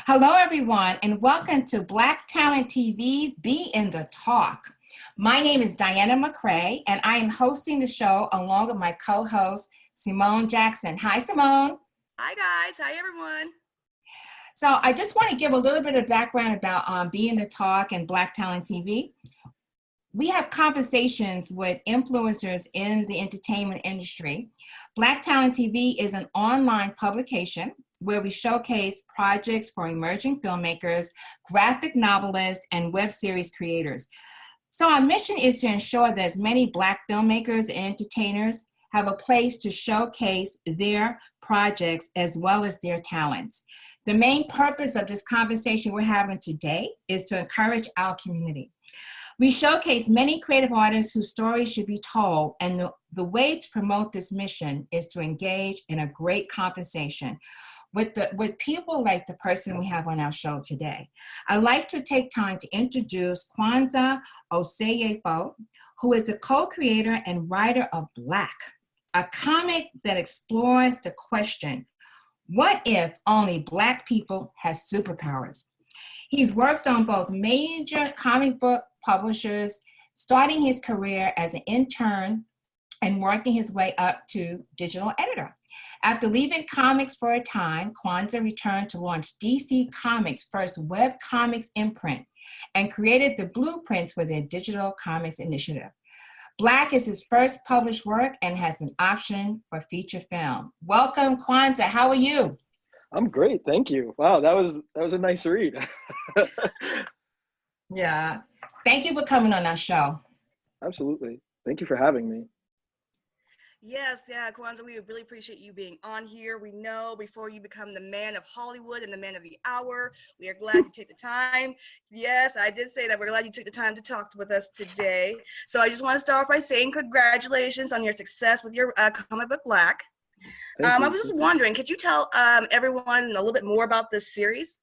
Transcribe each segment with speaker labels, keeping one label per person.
Speaker 1: Hello, everyone, and welcome to Black Talent TV's Be in the Talk. My name is Diana McCrae, and I am hosting the show along with my co-host, Simone Jackson. Hi, Simone.
Speaker 2: Hi, guys. Hi, everyone.
Speaker 1: So I just want to give a little bit of background about Be in the Talk and Black Talent TV. We have conversations with influencers in the entertainment industry. Black Talent TV is an online publication where we showcase projects for emerging filmmakers, graphic novelists, and web series creators. So our mission is to ensure that as many Black filmmakers and entertainers have a place to showcase their projects as well as their talents. The main purpose of this conversation we're having today is to encourage our community. We showcase many creative artists whose stories should be told, and the way to promote this mission is to engage in a great conversation with people like the person we have on our show today. I'd like to take time to introduce Kwanza Osajyefo, who is the co-creator and writer of Black, a comic that explores the question, what if only Black people had superpowers? He's worked on both major comic book publishers, starting his career as an intern and working his way up to digital editor. After leaving comics for a time, Kwanza returned to launch DC Comics' first web comics imprint and created the blueprints for their digital comics initiative. Black is his first published work and has been optioned for feature film. Welcome, Kwanza. How are you?
Speaker 3: I'm great, thank you. Wow, that was a nice read.
Speaker 1: Yeah, thank you for coming on our show.
Speaker 3: Absolutely, thank you for having me.
Speaker 2: Yes, Kwanza, we really appreciate you being on here. We know before you become the man of Hollywood and the man of the hour, we are glad you take the time. Yes, I did say that. We're glad you took the time to talk with us today. So I just want to start off by saying congratulations on your success with your comic book Black. I was just wondering, could you tell everyone a little bit more about this series?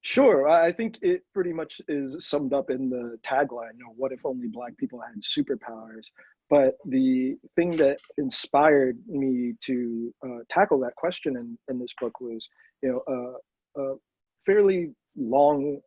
Speaker 3: Sure, I think it pretty much is summed up in the tagline, what if only Black people had superpowers? But the thing that inspired me to tackle that question in this book was, a fairly long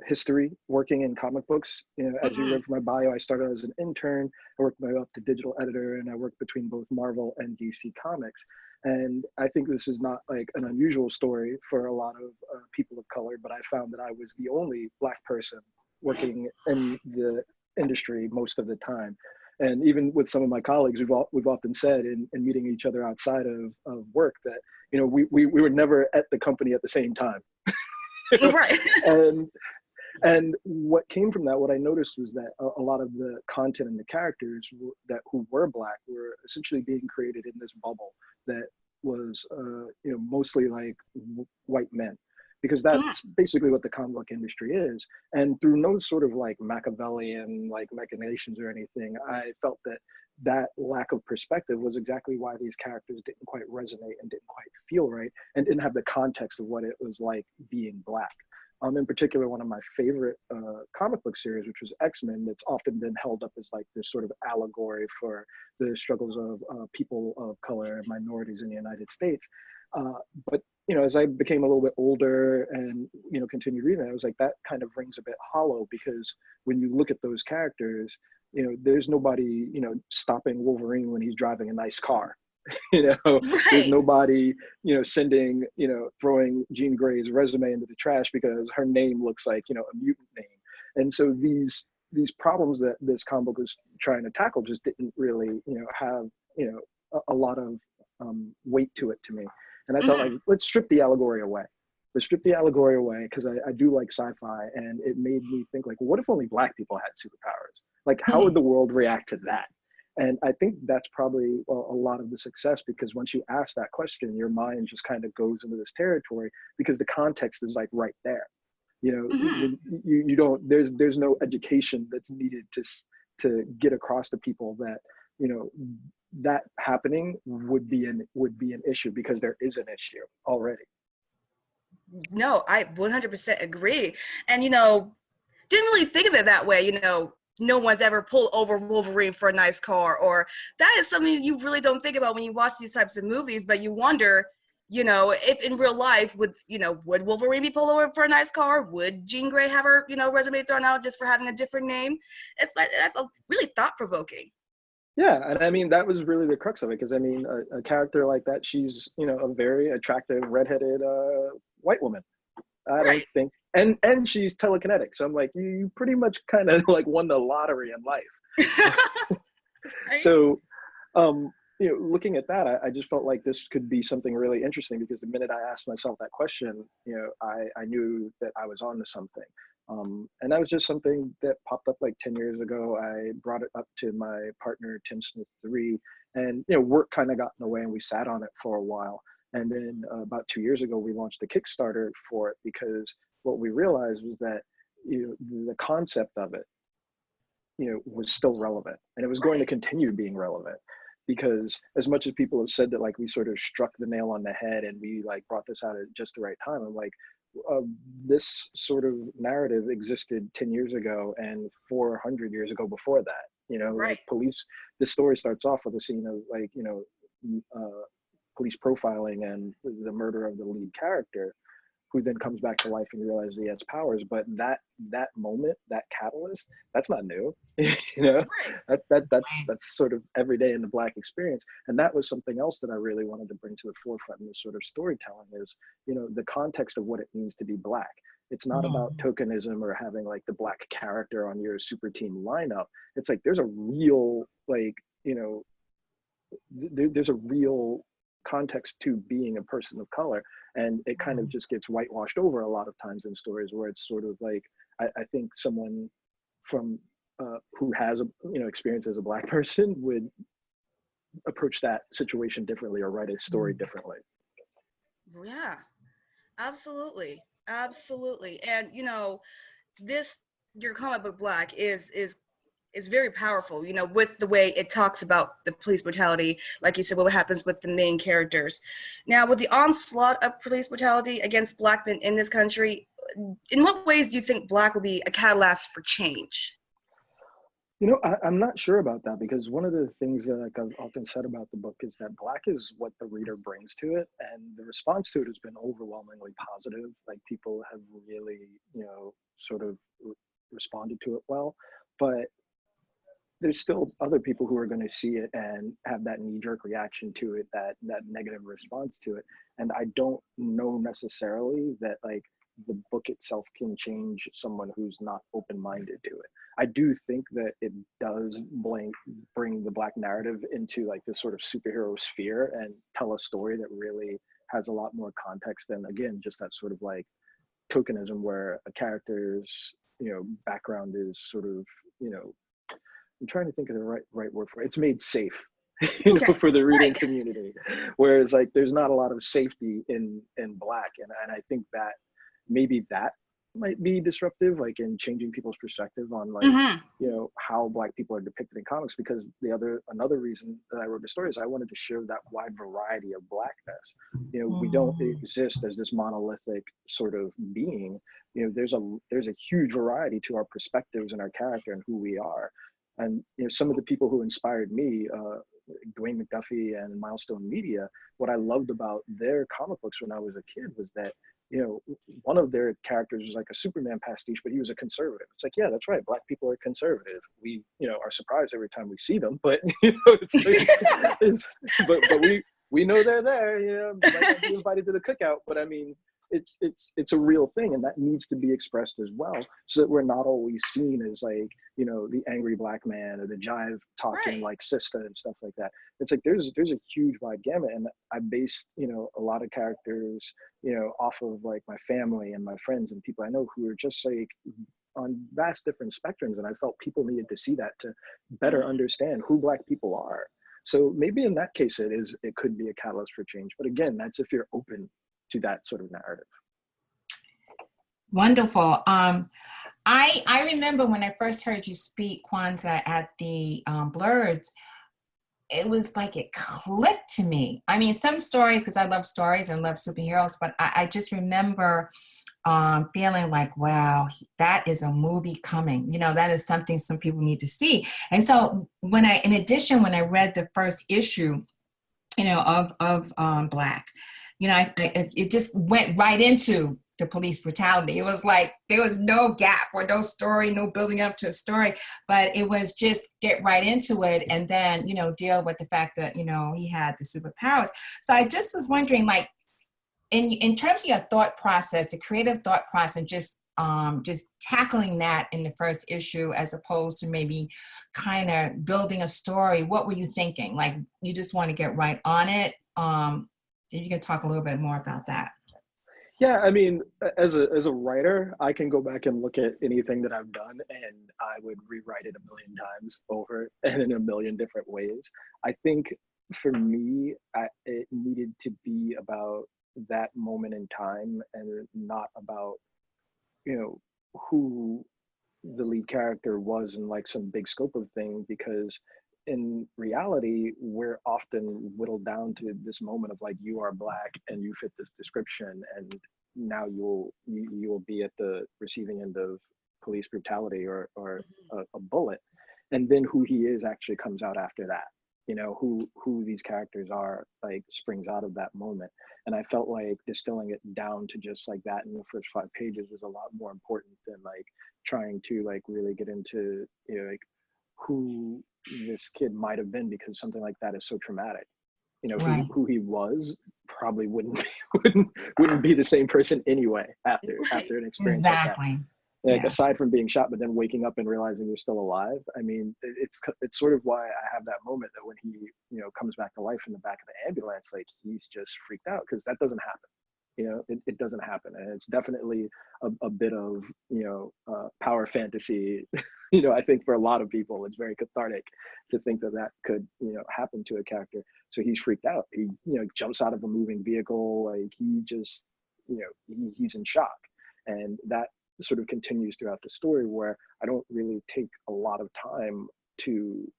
Speaker 3: history working in comic books. As you read from my bio, I started as an intern. I worked my way up to digital editor, and I worked between both Marvel and DC Comics. And I think this is not like an unusual story for a lot of people of color, but I found that I was the only Black person working in the industry most of the time. And even with some of my colleagues, we've often said in meeting each other outside of work that, we were never at the company at the same time.
Speaker 2: Right.
Speaker 3: And what came from that, what I noticed was that a lot of the content and the characters who were Black were essentially being created in this bubble that was, mostly like white men, because that's basically what the comic book industry is. And through no sort of like Machiavellian like machinations or anything, I felt that lack of perspective was exactly why these characters didn't quite resonate and didn't quite feel right and didn't have the context of what it was like being Black. In particular, one of my favorite comic book series, which was X-Men, that's often been held up as like this sort of allegory for the struggles of people of color and minorities in the United States. But as I became a little bit older and continued reading, I was like, that kind of rings a bit hollow, because when you look at those characters, there's nobody stopping Wolverine when he's driving a nice car.
Speaker 2: Right.
Speaker 3: There's nobody sending throwing Jean Grey's resume into the trash because her name looks like a mutant name. And so these problems that this comic book was trying to tackle just didn't really have a lot of weight to it to me. And I felt like, let's strip the allegory away. Let's strip the allegory away, because I do like sci-fi, and it made me think like, what if only Black people had superpowers? Like, how would the world react to that? And I think that's probably a lot of the success, because once you ask that question, your mind just kind of goes into this territory, because the context is like right there. You don't, there's no education that's needed to get across to people that, that happening would be an issue, because there is an issue already.
Speaker 2: No, I 100% agree. And, didn't really think of it that way, no one's ever pulled over Wolverine for a nice car, or that is something you really don't think about when you watch these types of movies, but you wonder, you know, if in real life, would Wolverine be pulled over for a nice car? Would Jean Grey have her, resume thrown out just for having a different name? It's like, that's a really thought-provoking.
Speaker 3: Yeah, and I mean that was really the crux of it, because I mean a character like that, she's a very attractive redheaded white woman. I don't think, and she's telekinetic, so I'm like, you pretty much kind of like won the lottery in life.
Speaker 2: Right?
Speaker 3: So, looking at that, I just felt like this could be something really interesting, because the minute I asked myself that question, I knew that I was onto something. And that was just something that popped up like 10 years ago. I brought it up to my partner, Tim Smith 3, and, work kind of got in the way and we sat on it for a while. And then about 2 years ago, we launched a Kickstarter for it, because what we realized was that, the concept of it, was still relevant, and it was going to continue being relevant, because as much as people have said that like we sort of struck the nail on the head and we like brought this out at just the right time, I'm like, this sort of narrative existed 10 years ago and 400 years ago before that. Like police, the story starts off with a scene of like, police profiling and the murder of the lead character, who then comes back to life and realizes he has powers. But that moment, that catalyst, that's not new. That's sort of every day in the Black experience. And that was something else that I really wanted to bring to the forefront in this sort of storytelling is, the context of what it means to be Black. It's not about tokenism or having like the Black character on your super team lineup. It's like there's a real there's a real context to being a person of color, and it kind of just gets whitewashed over a lot of times in stories, where it's sort of like I think someone from who has experience as a Black person would approach that situation differently or write a story differently.
Speaker 2: Yeah, absolutely. And your comic book Black is very powerful, with the way it talks about the police brutality, like you said, what happens with the main characters. Now, with the onslaught of police brutality against Black men in this country, in what ways do you think Black will be a catalyst for change?
Speaker 3: I'm not sure about that, because one of the things that like I've often said about the book is that Black is what the reader brings to it, and the response to it has been overwhelmingly positive. Like people have really, sort of responded to it well, but there's still other people who are going to see it and have that knee-jerk reaction to it, that negative response to it. And I don't know necessarily that like the book itself can change someone who's not open-minded to it. I do think that it does bring the Black narrative into like this sort of superhero sphere and tell a story that really has a lot more context than, again, just that sort of like tokenism where a character's background is sort of I'm trying to think of the right word for it. It's made safe, for the reading community. Whereas like there's not a lot of safety in Black, and I think that maybe that might be disruptive, like in changing people's perspective on like how Black people are depicted in comics. Because another reason that I wrote the story is I wanted to show that wide variety of Blackness. We don't exist as this monolithic sort of being. There's a huge variety to our perspectives and our character and who we are. And some of the people who inspired me, Dwayne McDuffie and Milestone Media, what I loved about their comic books when I was a kid was that, one of their characters was like a Superman pastiche, but he was a conservative. It's like, yeah, that's right. Black people are conservative. We, are surprised every time we see them, but but we know they're there. Might not be invited to the cookout, but I mean, it's a real thing, and that needs to be expressed as well, so that we're not always seen as like the angry Black man or the jive talking like sister and stuff like that. It's like there's a huge wide gamut, and I based a lot of characters off of like my family and my friends and people I know who are just like on vast different spectrums, and I felt people needed to see that to better understand who Black people are. So maybe in that case it could be a catalyst for change, but again, that's if you're open to that sort of narrative.
Speaker 1: Wonderful. I remember when I first heard you speak, Kwanza, at the Blurs, it was like it clicked to me. I mean, some stories, because I love stories and love superheroes, but I just remember feeling like, wow, that is a movie coming. That is something some people need to see. And so when I read the first issue, of Black, it just went right into the police brutality. It was like there was no gap or no story, no building up to a story, but it was just get right into it and then, deal with the fact that, he had the superpowers. So I just was wondering, like, in terms of your thought process, the creative thought process, just tackling that in the first issue as opposed to maybe kind of building a story, what were you thinking? Like, you just want to get right on it? You can talk a little bit more about that.
Speaker 3: Yeah, I mean, as a writer, I can go back and look at anything that I've done, and I would rewrite it a million times over and in a million different ways. I think for me, it needed to be about that moment in time and not about, who the lead character was in like some big scope of thing, because in reality we're often whittled down to this moment of like, you are Black and you fit this description, and now you will be at the receiving end of police brutality or a bullet, and then who he is actually comes out after that. Who these characters are, like, springs out of that moment. And I felt like distilling it down to just like that in the first 5 pages was a lot more important than like trying to like really get into like who this kid might have been, because something like that is so traumatic.
Speaker 1: Right.
Speaker 3: Who he was probably wouldn't be the same person anyway after an experience like that.
Speaker 1: Exactly.
Speaker 3: Like,
Speaker 1: Yeah.
Speaker 3: aside from being shot, but then waking up and realizing you're still alive. I mean, it's sort of why I have that moment that when he comes back to life in the back of the ambulance, like, he's just freaked out, because that doesn't happen. It doesn't happen, and it's definitely a bit of power fantasy. I think for a lot of people, it's very cathartic to think that could happen to a character. So he's freaked out. He jumps out of a moving vehicle, like he just he's in shock, and that sort of continues throughout the story, where I don't really take a lot of time to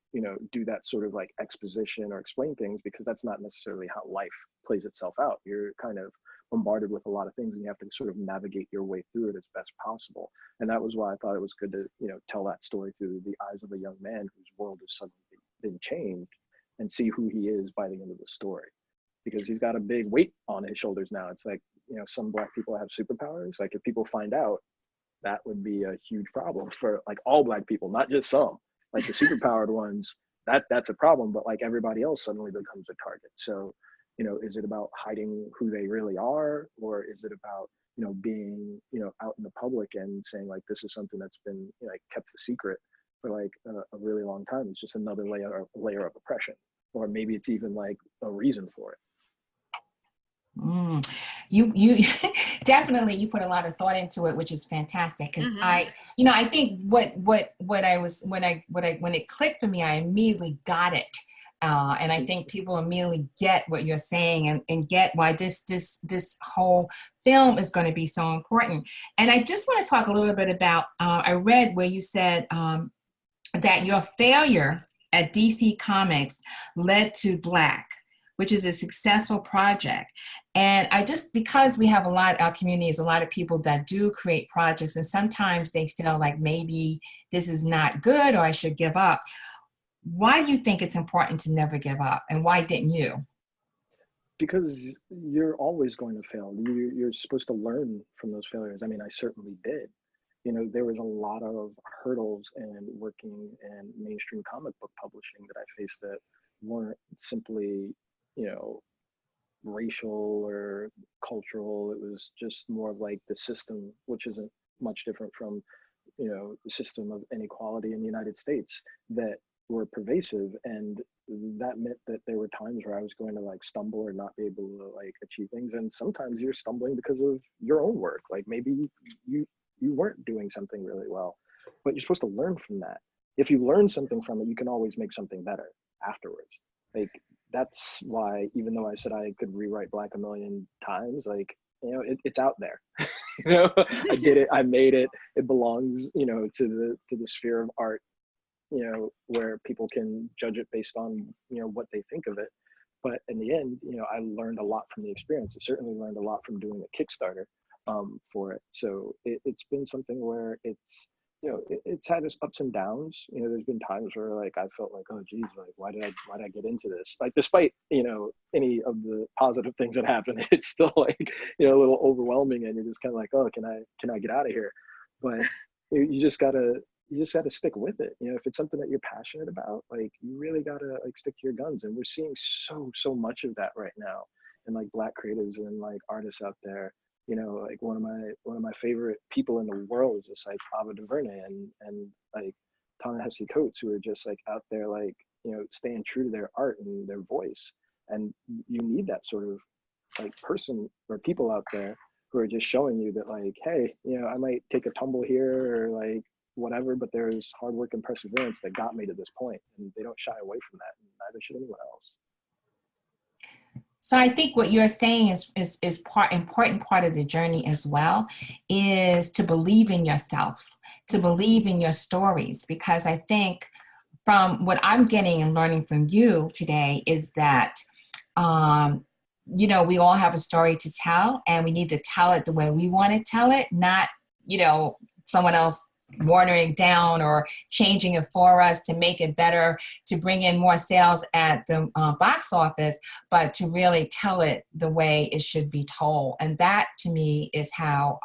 Speaker 3: do that sort of like exposition or explain things, because that's not necessarily how life plays itself out. You're kind of bombarded with a lot of things, and you have to sort of navigate your way through it as best possible. And that was why I thought it was good to tell that story through the eyes of a young man whose world has suddenly been changed, and see who he is by the end of the story, because he's got a big weight on his shoulders now. It's like, some Black people have superpowers. Like, if people find out, that would be a huge problem for like all Black people, not just some. Like, the superpowered ones, that's a problem, but like everybody else suddenly becomes a target. So is it about hiding who they really are, or is it about being out in the public and saying like, this is something that's been like kept a secret for like a really long time? It's just another layer of oppression, or maybe it's even like a reason for it.
Speaker 1: You definitely, you put a lot of thought into it, which is fantastic. Because I think what I was when it clicked for me, I immediately got it. And I think people immediately get what you're saying and get why this whole film is going to be so important. And I just want to talk a little bit about, I read where you said that your failure at DC Comics led to Black, which is a successful project. And because we have our community is a lot of people that do create projects, and sometimes they feel like maybe this is not good or I should give up. Why do you think it's important to never give up, and why didn't you?
Speaker 3: Because you're always going to fail. You're supposed to learn from those failures. I mean, I certainly did. There was a lot of hurdles in working in mainstream comic book publishing that I faced that weren't simply, racial or cultural. It was just more of like the system, which isn't much different from, the system of inequality in the United States, that were pervasive. And that meant that there were times where I was going to like stumble or not be able to like achieve things. And sometimes you're stumbling because of your own work. Like, maybe you weren't doing something really well, but you're supposed to learn from that. If you learn something from it, you can always make something better afterwards. Like, that's why, even though I said I could rewrite Black a million times, like, it's out there. I did it, I made it, it belongs, to the sphere of art, where people can judge it based on, what they think of it. But in the end, I learned a lot from the experience. I certainly learned a lot from doing a Kickstarter for it. So it's been something where it's it's had its ups and downs. There's been times where like I felt like, oh geez, like why did I get into this? Like despite any of the positive things that happen, it's still like a little overwhelming, and you're just kind of like, oh, can I get out of here? But you just gotta stick with it. If it's something that you're passionate about, like you really gotta like stick to your guns. And we're seeing so much of that right now, and like Black creatives and like artists out there. Like one of my favorite people in the world is just like Ava DuVernay and like Ta-Nehisi Coates, who are just like out there like staying true to their art and their voice. And you need that sort of like person or people out there who are just showing you that like, hey, I might take a tumble here or like whatever, but there's hard work and perseverance that got me to this point, and they don't shy away from that, and neither should anyone else.
Speaker 1: So I think what you're saying is important part of the journey as well, is to believe in yourself, to believe in your stories, because I think from what I'm getting and learning from you today is that we all have a story to tell, and we need to tell it the way we want to tell it, not someone else watering it down or changing it for us to make it better, to bring in more sales at the box office, but to really tell it the way it should be told. And that to me is how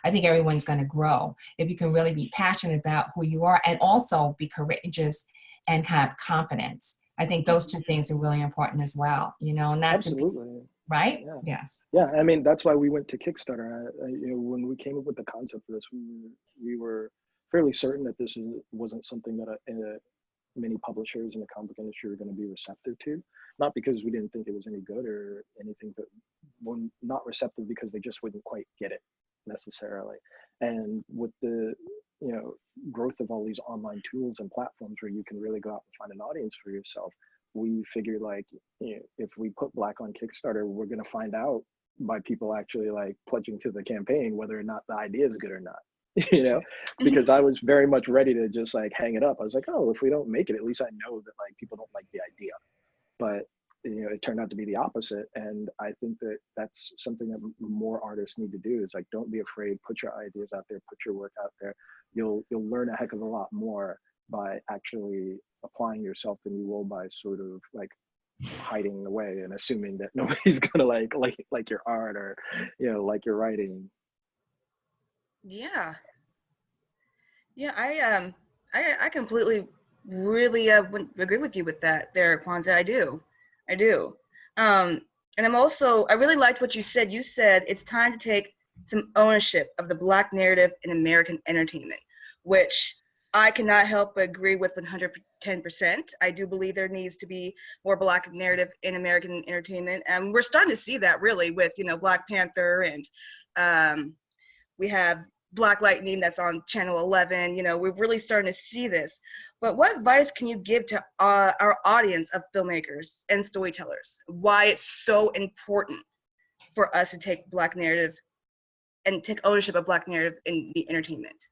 Speaker 1: I think everyone's going to grow. If you can really be passionate about who you are and also be courageous and have confidence. I think those two things are really important as well, not
Speaker 3: Absolutely.
Speaker 1: to be, right?
Speaker 3: Yeah.
Speaker 1: Yes.
Speaker 3: Yeah, I mean that's why we went to Kickstarter. When we came up with the concept for this, we were fairly certain that this wasn't something that many publishers in the comic book industry were going to be receptive to. Not because we didn't think it was any good or anything, but one not receptive because they just wouldn't quite get it necessarily. And with the growth of all these online tools and platforms where you can really go out and find an audience for yourself, we figured like if we put Black on Kickstarter, we're going to find out by people actually like pledging to the campaign whether or not the idea is good or not. Because I was very much ready to just like hang it up. I was like, oh, if we don't make it, at least I know that like people don't like the idea. But it turned out to be the opposite, and I think that that's something that more artists need to do is like, don't be afraid, put your ideas out there, put your work out there. You'll learn a heck of a lot more by actually applying yourself than you will by sort of like hiding away and assuming that nobody's gonna like your art or like your writing.
Speaker 2: Yeah. I completely really would agree with you with that there, Kwanza. I do. And I really liked what you said. You said it's time to take some ownership of the Black narrative in American entertainment, which I cannot help but agree with 110%. I do believe there needs to be more Black narrative in American entertainment. And we're starting to see that really with, Black Panther, and we have Black Lightning that's on Channel 11. We're really starting to see this. But what advice can you give to our audience of filmmakers and storytellers? Why it's so important for us to take Black narrative and take ownership of Black narrative in the entertainment?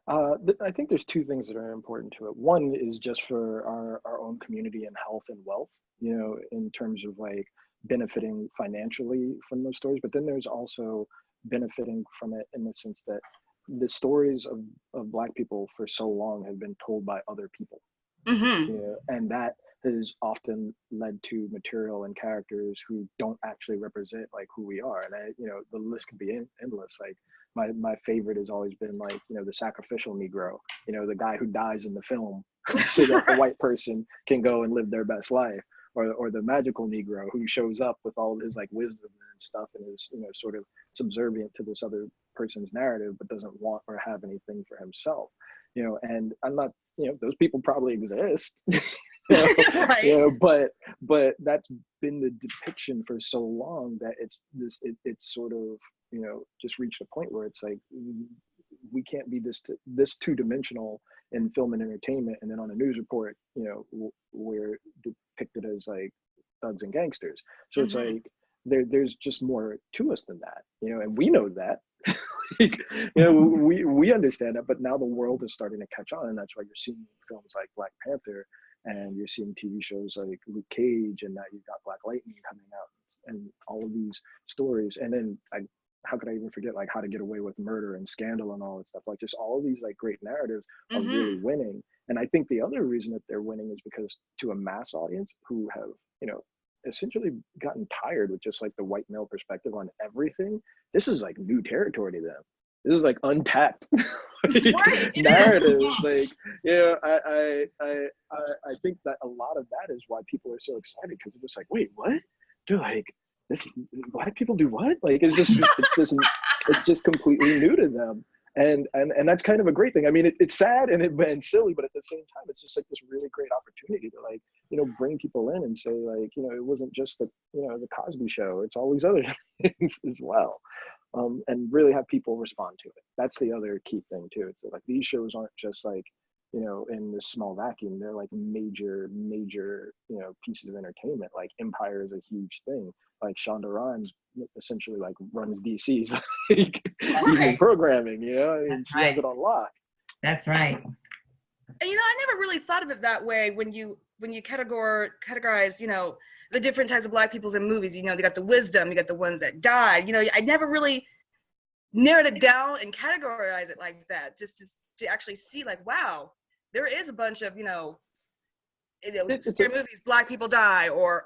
Speaker 3: I think there's two things that are important to it. One is just for our own community and health and wealth, in terms of like benefiting financially from those stories. But then there's also benefiting from it in the sense that the stories of Black people for so long have been told by other people. And that has often led to material and characters who don't actually represent like who we are. And the list can be endless. Like my favorite has always been like, the sacrificial Negro, the guy who dies in the film so that the white person can go and live their best life. Or the magical Negro who shows up with all of his like wisdom and stuff and is sort of subservient to this other person's narrative, but doesn't want or have anything for himself. And I'm not, those people probably exist.
Speaker 2: Right.
Speaker 3: But that's been the depiction for so long that it's sort of just reached a point where it's like we can't be this two-dimensional in film and entertainment, and then on a news report we're depicted as like thugs and gangsters. So it's like there's just more to us than that, and we know that. we understand that, but now the world is starting to catch on, and that's why you're seeing films like Black Panther, and you're seeing TV shows like Luke Cage, and now you've got Black Lightning coming out, and all of these stories. And then how could I even forget like How to Get Away with Murder and Scandal and all that stuff? Like just all of these like great narratives are
Speaker 2: Mm-hmm.
Speaker 3: really winning. And I think the other reason that they're winning is because to a mass audience who have, you know, essentially gotten tired with just like the white male perspective on everything, this is like new territory to them. This is like untapped
Speaker 2: Right.
Speaker 3: narratives. Like, yeah, I think that a lot of that is why people are so excited, because they're just like, wait, what? They're like, this black people do what? Like, it's just completely new to them. And that's kind of a great thing. I mean, it's sad and silly, but at the same time, it's just like this really great opportunity to like, you know, bring people in and say like, you know, it wasn't just the, you know, the Cosby Show. It's all these other things as well, and really have people respond to it. That's the other key thing too. It's like these shows aren't just like, you know, in this small vacuum. They're like major, you know, pieces of entertainment. Like Empire is a huge thing. Like Shonda Rhimes essentially like runs DC's like, evening programming, you know, I mean, she has it on lock.
Speaker 1: That's right.
Speaker 2: And you know, I never really thought of it that way when you categorize, you know, the different types of black peoples in movies. You know, you got the wisdom, you got the ones that died. You know, I never really narrowed it down and categorized it like that. Just to actually see, like, wow, there is a bunch of, you know scary movies, black people die, or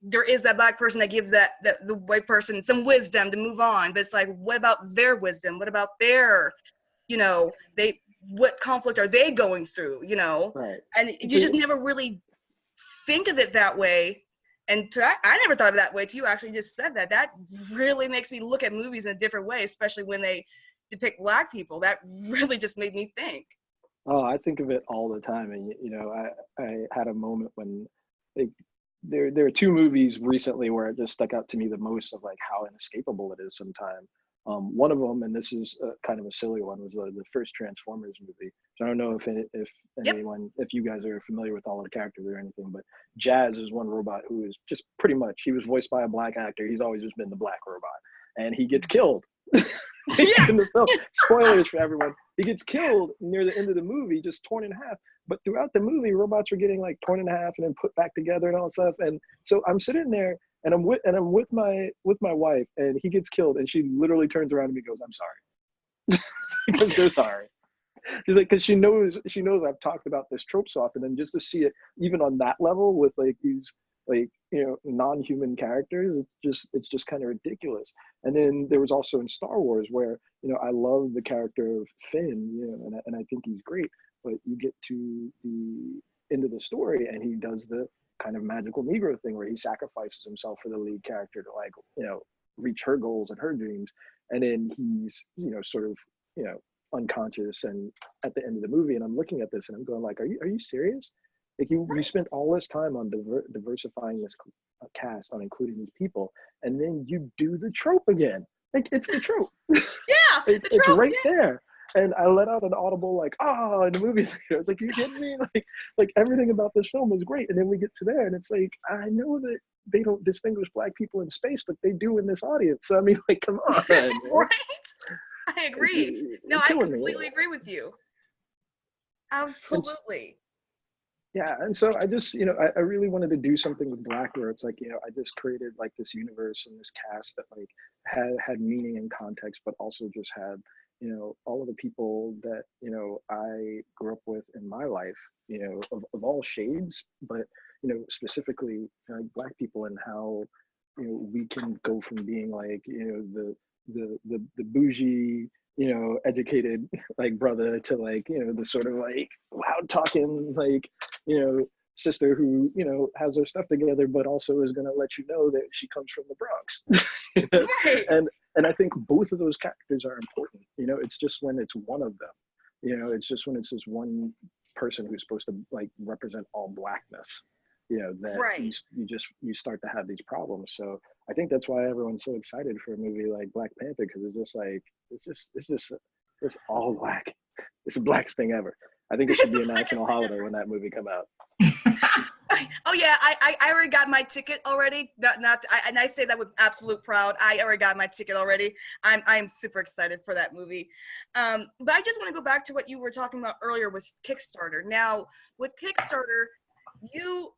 Speaker 2: there is that black person that gives that the white person some wisdom to move on. But it's like, what about their wisdom? What about their, you know, what conflict are they going through, you know?
Speaker 3: Right.
Speaker 2: And you just never really think of it that way. And I never thought of it that way. You actually just said that. That really makes me look at movies in a different way, especially when they depict black people. That really just made me think.
Speaker 3: Oh, I think of it all the time. And, you know, I had a moment when there are two movies recently where it just stuck out to me the most of like how inescapable it is sometimes. One of them, and this is kind of a silly one, was the first Transformers movie. So I don't know if anyone, if you guys are familiar with all of the characters or anything, but Jazz is one robot who is just pretty much, he was voiced by a black actor. He's always just been the black robot, and he gets killed. In the film. Spoilers for everyone. He gets killed near the end of the movie, just torn in half. But throughout the movie, robots were getting like torn in half and then put back together and all that stuff. And so I'm sitting there and I'm with my wife, and he gets killed, and she literally turns around to me and goes, "I'm sorry." Because they're sorry. She's like, because she knows I've talked about this trope so often, and just to see it even on that level with like these like, you know, non-human characters, it's just kind of ridiculous. And then there was also in Star Wars where, you know, I love the character of Finn, you know, and I think he's great, but you get to the end of the story and he does the kind of magical Negro thing where he sacrifices himself for the lead character to like, you know, reach her goals and her dreams. And then he's, you know, sort of, you know, unconscious and at the end of the movie, and I'm looking at this and I'm going like, are you serious? Like you spent all this time on diversifying this cast, on including these people, and then you do the trope again. Like it's the trope.
Speaker 2: Yeah,
Speaker 3: it's right there. And I let out an audible like, oh, in the movie theater. I was like, you kidding me? Like everything about this film was great. And then we get to there, and it's like, I know that they don't distinguish black people in space, but they do in this audience. So I mean, like, come on.
Speaker 2: Right? I agree. No, I completely agree with you. Absolutely.
Speaker 3: Yeah, and so I just, you know, I really wanted to do something with Black where it's like, you know, I just created like this universe and this cast that like had meaning and context, but also just had, you know, all of the people that, you know, I grew up with in my life, you know, of all shades, but, you know, specifically like Black people, and how, you know, we can go from being like, you know, the bougie, you know, educated like brother to like, you know, the sort of like loud talking like, you know, sister who, you know, has her stuff together, but also is going to let you know that she comes from the Bronx. You know?
Speaker 2: Right.
Speaker 3: And I think both of those characters are important. You know, it's just when it's one of them, you know, it's just when it's this one person who's supposed to like represent all Blackness, you know, that
Speaker 2: right.
Speaker 3: you start to have these problems. So I think that's why everyone's so excited for a movie like Black Panther, because it's just like, it's all Black. It's the Blackest thing ever. I think it should be a national holiday when that movie come out.
Speaker 2: Oh yeah, I already got my ticket already. And I say that with absolute proud. I already got my ticket already. I'm super excited for that movie. But I just want to go back to what you were talking about earlier with Kickstarter. Now with Kickstarter,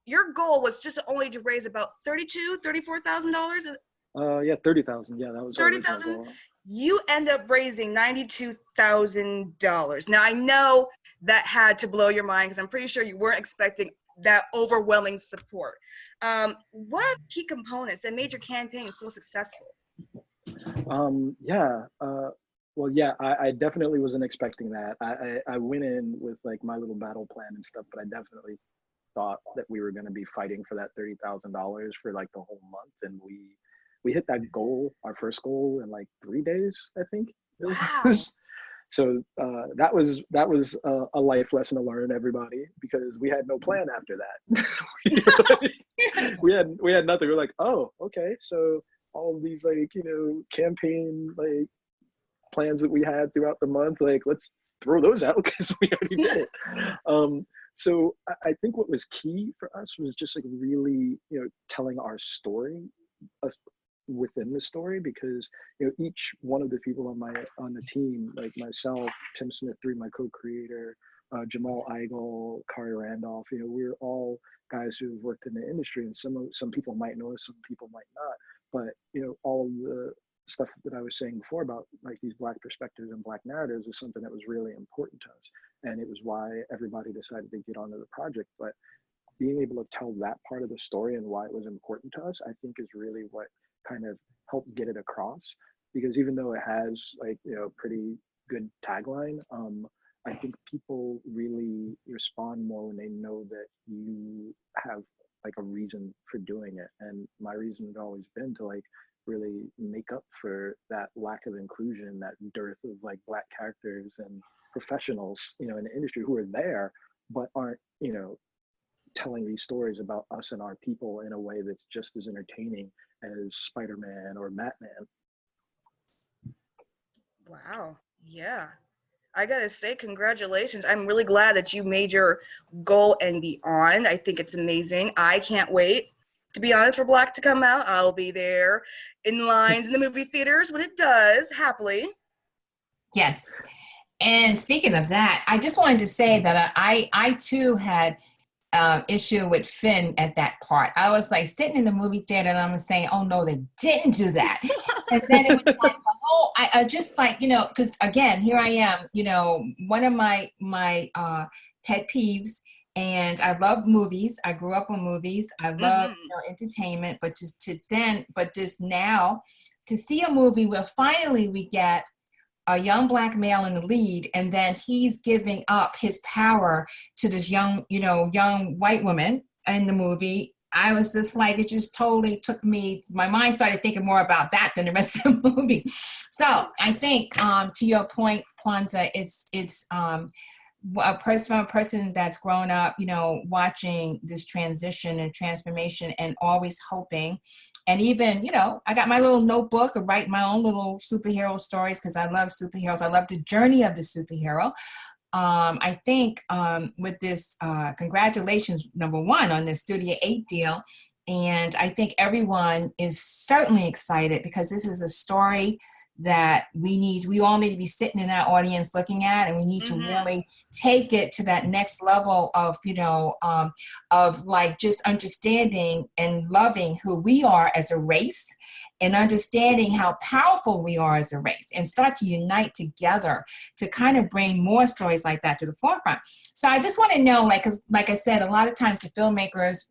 Speaker 2: your goal was just only to raise about $34,000.
Speaker 3: Yeah, 30,000. Yeah, that was our original
Speaker 2: 30,000.
Speaker 3: goal.
Speaker 2: You end up raising $92,000. Now I know that had to blow your mind because I'm pretty sure you weren't expecting that overwhelming support. What are the key components that made your campaign so successful?
Speaker 3: Yeah. Well, yeah, I definitely wasn't expecting that. I went in with like my little battle plan and stuff, but I definitely thought that we were going to be fighting for that $30,000 for like the whole month, and we hit that goal, our first goal, in like 3 days, I think it
Speaker 2: Wow.
Speaker 3: was. So that was a life lesson to learn, everybody, because we had no plan after that. we had nothing. We're like, oh, okay, so all of these like campaign like plans that we had throughout the month, like let's throw those out because we already did it. So I think what was key for us was just like really telling our story, us within the story, because each one of the people on the team, like myself, Tim Smith 3, my co-creator, Jamal Eigel, Kari Randolph, we're all guys who have worked in the industry, and some people might know us, some people might not, but all of the stuff that I was saying before about like these Black perspectives and Black narratives is something that was really important to us, and it was why everybody decided to get onto the project. But being able to tell that part of the story and why it was important to us, I think is really what kind of helped get it across. Because even though it has like pretty good tagline, I think people really respond more when they know that you have like a reason for doing it. And my reason had always been to like really make up for that lack of inclusion, that dearth of like Black characters and professionals in the industry who are there but aren't telling these stories about us and our people in a way that's just as entertaining as Spider-Man or Batman.
Speaker 2: Wow. Yeah. I gotta say, congratulations. I'm really glad that you made your goal and beyond. I think it's amazing. I can't wait, to be honest, for Black to come out. I'll be there in lines in the movie theaters when it does, happily.
Speaker 1: Yes. And speaking of that, I just wanted to say that I too had issue with Finn at that part. I was like sitting in the movie theater and I'm saying, oh no, they didn't do that. And then it was like the whole, I just like, because again, here I am, one of my pet peeves, and I love movies. I grew up on movies. I love entertainment, but just now to see a movie where finally we get a young Black male in the lead, and then he's giving up his power to this young white woman in the movie. I was just like, it just totally took me, my mind started thinking more about that than the rest of the movie. So I think to your point, Kwanza, it's a person that's grown up, watching this transition and transformation and always hoping. And even, I got my little notebook of write my own little superhero stories because I love superheroes. I love the journey of the superhero. I think with this, congratulations, number one, on the Studio 8 deal. And I think everyone is certainly excited because this is a story that we all need to be sitting in our audience looking at, and we need to really take it to that next level of like just understanding and loving who we are as a race, and understanding how powerful we are as a race, and start to unite together to kind of bring more stories like that to the forefront. So I just want to know, like, 'cause like I said, a lot of times the filmmakers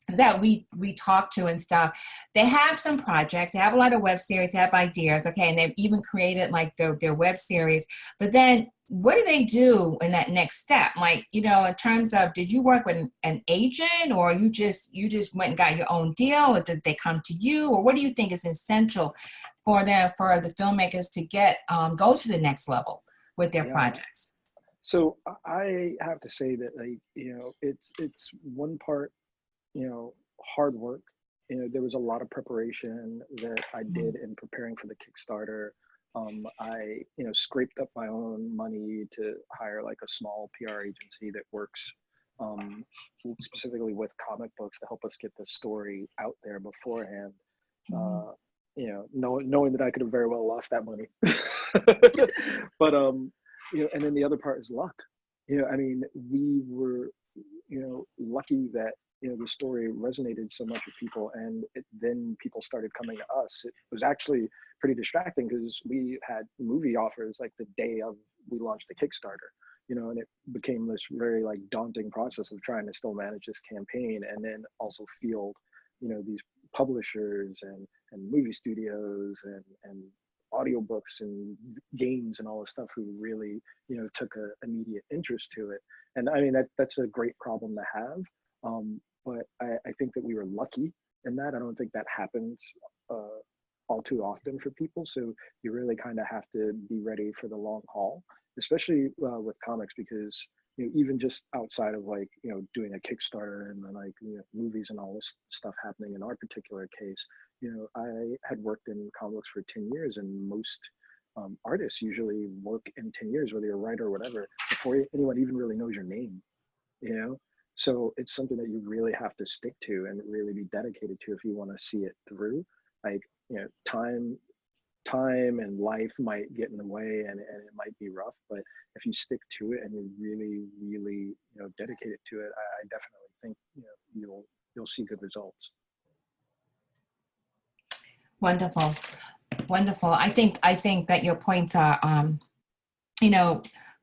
Speaker 1: that we talk to and stuff, they have some projects, they have a lot of web series, they have ideas, okay, and they've even created like their web series, but then what do they do in that next step? Like, in terms of, did you work with an agent, or you just went and got your own deal, or did they come to you, or what do you think is essential for the filmmakers to get go to the next level with their projects?
Speaker 3: So I have to say that like it's one part hard work. There was a lot of preparation that I did in preparing for the Kickstarter. I scraped up my own money to hire like a small PR agency that works specifically with comic books to help us get the story out there beforehand. Knowing that I could have very well lost that money. But and then the other part is luck. I mean, we were lucky that the story resonated so much with people, and then people started coming to us. It was actually pretty distracting because we had movie offers like the day of we launched the Kickstarter, and it became this very like daunting process of trying to still manage this campaign and then also field, these publishers and movie studios and audiobooks and games and all this stuff who really, took an immediate interest to it. And I mean, that's a great problem to have. But I think that we were lucky in that. I don't think that happens all too often for people. So you really kind of have to be ready for the long haul, especially with comics, because even just outside of like doing a Kickstarter and then like movies and all this stuff happening in our particular case, I had worked in comics for 10 years, and most artists usually work in 10 years, whether you're a writer or whatever, before anyone even really knows your name. So it's something that you really have to stick to and really be dedicated to if you want to see it through. Like, time and life might get in the way, and it might be rough, but if you stick to it and you're really, really, dedicated to it, I definitely think, you'll see good results.
Speaker 1: Wonderful. Wonderful. I think that your points are,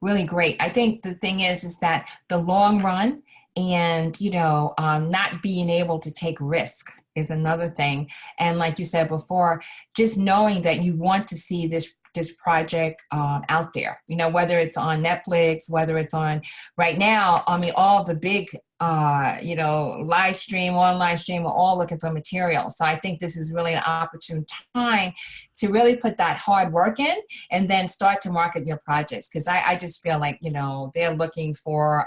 Speaker 1: really great. I think the thing is that the long run and, not being able to take risk is another thing. And like you said before, just knowing that you want to see this project out there, whether it's on Netflix, whether it's on right now, I mean, all the big, live stream, online stream, are all looking for material. So I think this is really an opportune time to really put that hard work in and then start to market your projects. Cause I just feel like, they're looking for,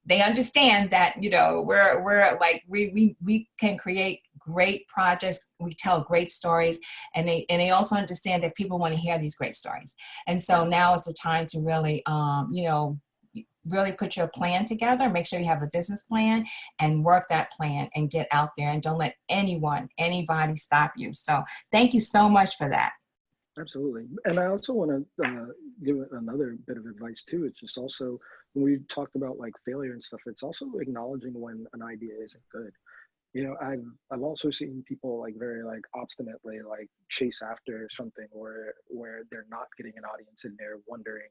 Speaker 1: they understand that, we're like, we can create great projects, we tell great stories, and they also understand that people want to hear these great stories. And so now is the time to really, really put your plan together, make sure you have a business plan and work that plan and get out there, and don't let anybody stop you. So thank you so much for that.
Speaker 3: Absolutely. And I also want to give another bit of advice too. It's just also, when we talked about like failure and stuff, it's also acknowledging when an idea isn't good. I've also seen people like very like obstinately like chase after something where they're not getting an audience and they're wondering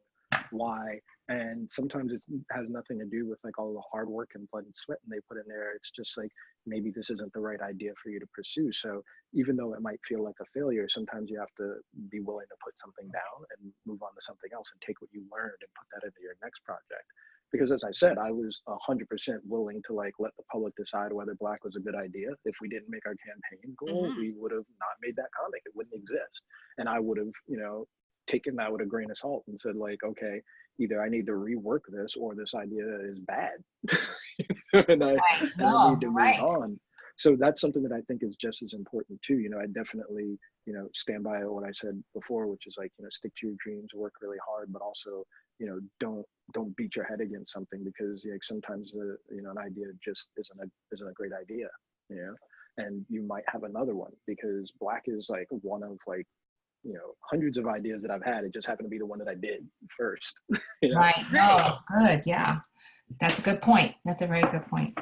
Speaker 3: why. And sometimes it has nothing to do with like all the hard work and blood and sweat and they put in there. It's just like, maybe this isn't the right idea for you to pursue. So even though it might feel like a failure, sometimes you have to be willing to put something down and move on to something else and take what you learned and put that into your next project. Because as I said, I was 100% willing to like let the public decide whether Black was a good idea. If we didn't make our campaign goal, we would have not made that comic. It wouldn't exist. And I would have, taken that with a grain of salt and said like, okay, either I need to rework this or this idea is bad. and I need to move on. So that's something that I think is just as important too. I definitely, stand by what I said before, which is like, stick to your dreams, work really hard, but also, don't beat your head against something, because like sometimes an idea just isn't a great idea, and you might have another one, because Black is like one of like, hundreds of ideas that I've had. It just happened to be the one that I did first.
Speaker 1: Right. No, that's good. Yeah. That's a good point. That's a very good point.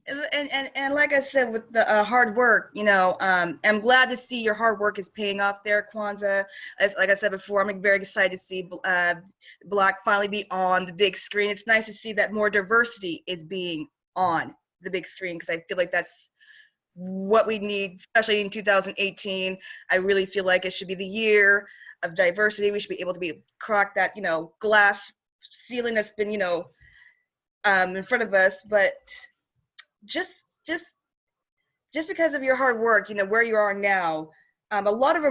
Speaker 2: And like I said, with the hard work, I'm glad to see your hard work is paying off there, Kwanza. Like I said before, I'm very excited to see Black finally be on the big screen. It's nice to see that more diversity is being on the big screen, because I feel like that's what we need, especially in 2018. I really feel like it should be the year of diversity. We should be able to crack that, glass ceiling that's been, in front of us. But just because of your hard work, where you are now, a lot of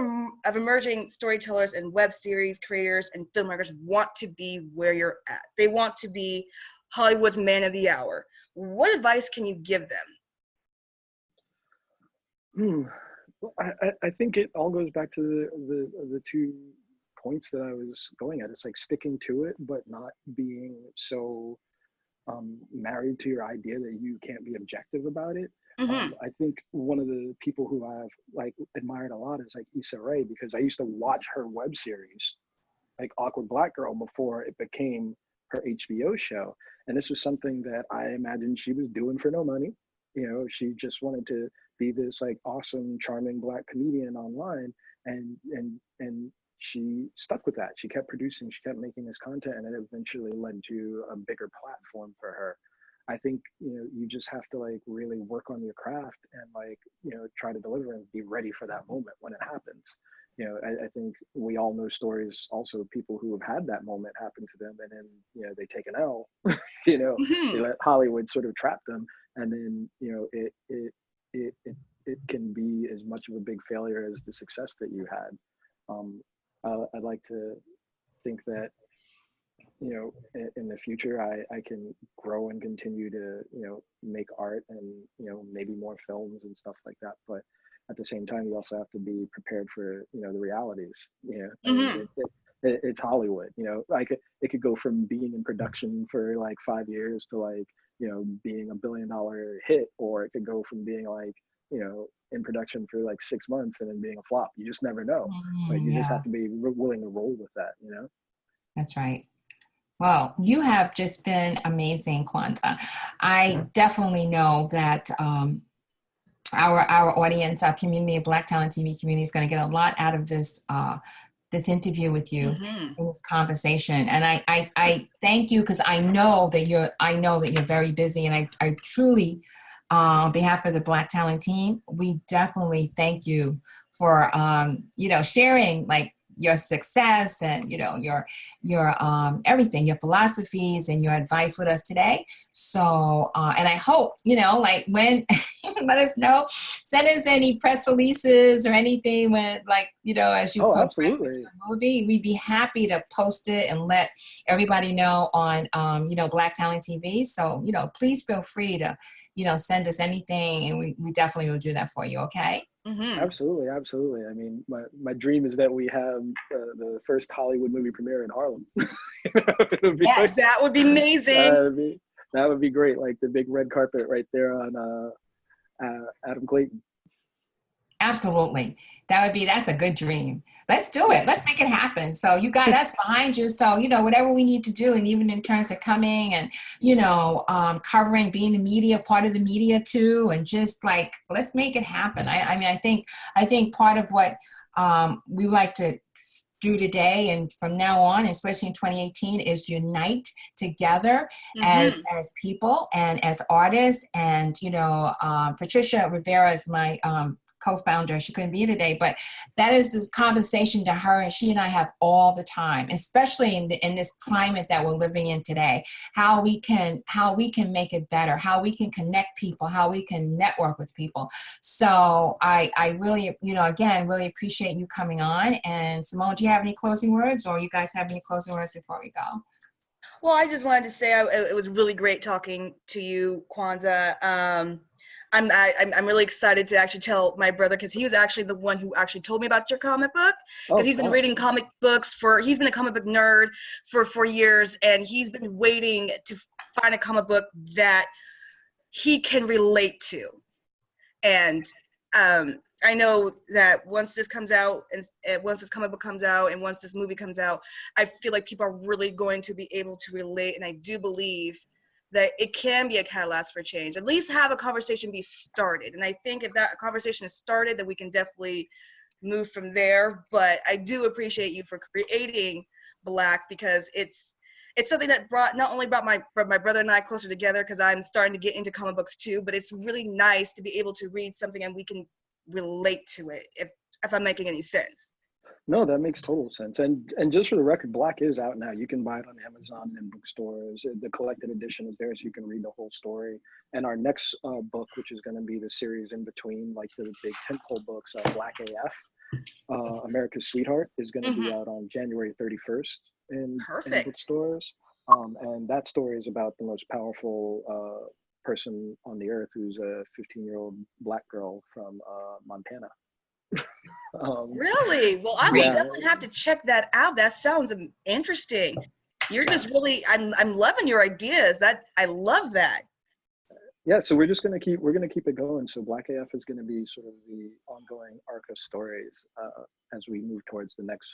Speaker 2: emerging storytellers and web series creators and filmmakers want to be where you're at. They want to be Hollywood's man of the hour. What advice can you give them?
Speaker 3: Well, I think it all goes back to the 2 points that I was going at. It's like sticking to it, but not being so married to your idea that you can't be objective about it. I think one of the people who I've like admired a lot is like Issa Rae, because I used to watch her web series, like Awkward Black Girl, before it became her HBO show. And this was something that I imagined she was doing for no money. She just wanted to be this like awesome, charming Black comedian online, and she stuck with that. She kept producing, she kept making this content, and it eventually led to a bigger platform for her. I think you just have to like really work on your craft and like try to deliver and be ready for that moment when it happens. I think we all know stories also of people who have had that moment happen to them, and then they take an L. They let Hollywood sort of trap them, and then it can be as much of a big failure as the success that you had. I'd like to think that in the future I can grow and continue to make art and maybe more films and stuff like that, but at the same time you also have to be prepared for the realities. I mean, it's Hollywood. Like it could go from being in production for like 5 years to like being $1 billion hit, or it could go from being like in production for like 6 months and then being a flop. You just never know. Like you just have to be willing to roll with that.
Speaker 1: That's right. Well, you have just been amazing, Kwanza. I definitely know that our audience, our community, Black Talent TV community, is going to get a lot out of this this interview with you, in this conversation. And I thank you, because I know that you're very busy, and I truly, on behalf of the Black Talent team, we definitely thank you for sharing like your success and your everything, your philosophies and your advice with us today. So and I hope like when let us know, send us any press releases or anything when as you
Speaker 3: absolutely.
Speaker 1: the movie, we'd be happy to post it and let everybody know on Black Talent TV. So please feel free to send us anything, and we definitely will do that for you. Okay.
Speaker 3: Absolutely. I mean, my dream is that we have the first Hollywood movie premiere in Harlem.
Speaker 1: Yes,
Speaker 2: that would be amazing.
Speaker 3: That would be great. Like the big red carpet right there on Adam Clayton.
Speaker 1: Absolutely. That's a good dream. Let's do it. Let's make it happen. So you got us behind you. So, whatever we need to do, and even in terms of coming and, covering, being the media, part of the media too, and just like, let's make it happen. I think part of what we like to do today and from now on, especially in 2018, is unite together as people and as artists. And, Patricia Rivera is my co-founder. She couldn't be here today, but that is this conversation that her and she and I have all the time, especially in this climate that we're living in today. How we can make it better, how we can connect people, how we can network with people. So I really, again, really appreciate you coming on. And Simone, do you have any closing words, or you guys have any closing words before we go?
Speaker 2: Well, I just wanted to say it was really great talking to you, Kwanza. I'm really excited to actually tell my brother, because he was actually the one who actually told me about your comic book, because he's been reading comic books he's been a comic book nerd for 4 years, and he's been waiting to find a comic book that he can relate to. And I know that once this comes out, and once this comic book comes out, and once this movie comes out, I feel like people are really going to be able to relate, and I do believe that it can be a catalyst for change. At least have a conversation be started. And I think if that conversation is started, then we can definitely move from there. But I do appreciate you for creating Black, because it's something that not only brought my brother and I closer together, because I'm starting to get into comic books too, but it's really nice to be able to read something and we can relate to it, if I'm making any sense.
Speaker 3: No, that makes total sense. And just for the record, Black is out now. You can buy it on Amazon and bookstores. The collected edition is there, so you can read the whole story. And our next book, which is going to be the series in between, like the big tentpole books, Black AF, America's Sweetheart, is going to be out on January 31st in bookstores. And that story is about the most powerful person on the earth, who's a 15-year-old Black girl from Montana.
Speaker 2: Really? Well, I will definitely have to check that out. That sounds interesting. You're just really, I'm loving your ideas. I love that.
Speaker 3: Yeah, so we're gonna keep it going. So Black AF is gonna be sort of the ongoing arc of stories as we move towards the next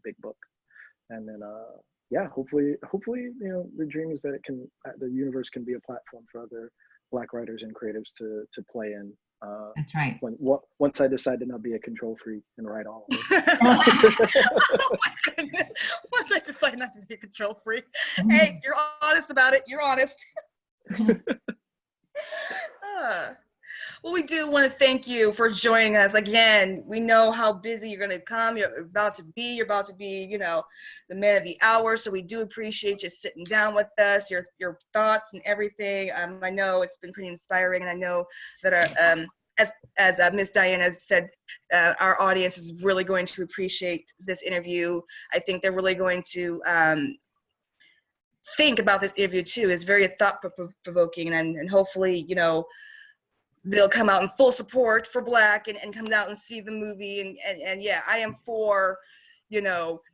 Speaker 3: big book. And then, yeah, hopefully, the dream is that the universe can be a platform for other Black writers and creatives to play in.
Speaker 1: That's right.
Speaker 3: Once I decide to not be a control freak and write all of it.
Speaker 2: Oh my goodness. Once I decide not to be a control freak. Hey, you're honest about it. You're honest. Well, we do want to thank you for joining us. Again, we know how busy you're going to come. You're about to be, the man of the hour. So we do appreciate you sitting down with us, your thoughts and everything. I know it's been pretty inspiring, and I know that as Miss Diana said, our audience is really going to appreciate this interview. I think they're really going to think about this interview too. It's very thought-provoking, and hopefully, they'll come out in full support for Black and come out and see the movie. And yeah, I am for,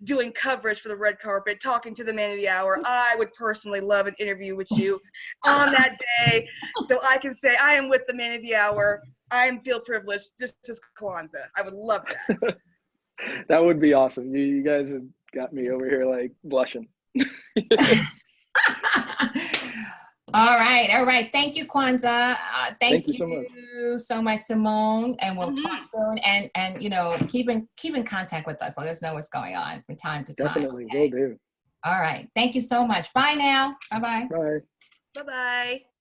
Speaker 2: doing coverage for the red carpet, talking to the man of the hour. I would personally love an interview with you on that day, so I can say I am with the man of the hour. I feel privileged. This is Kwanza. I would love that.
Speaker 3: That would be awesome. You guys have got me over here like blushing.
Speaker 1: All right. Thank you, Kwanza. Thank
Speaker 3: you
Speaker 1: so much, Simone. And we'll talk soon. And keep in contact with us. Let us know what's going on from time to time.
Speaker 3: Definitely,
Speaker 1: okay?
Speaker 3: will do.
Speaker 1: All right. Thank you so much. Bye now. Bye-bye.
Speaker 3: Bye.
Speaker 2: Bye-bye.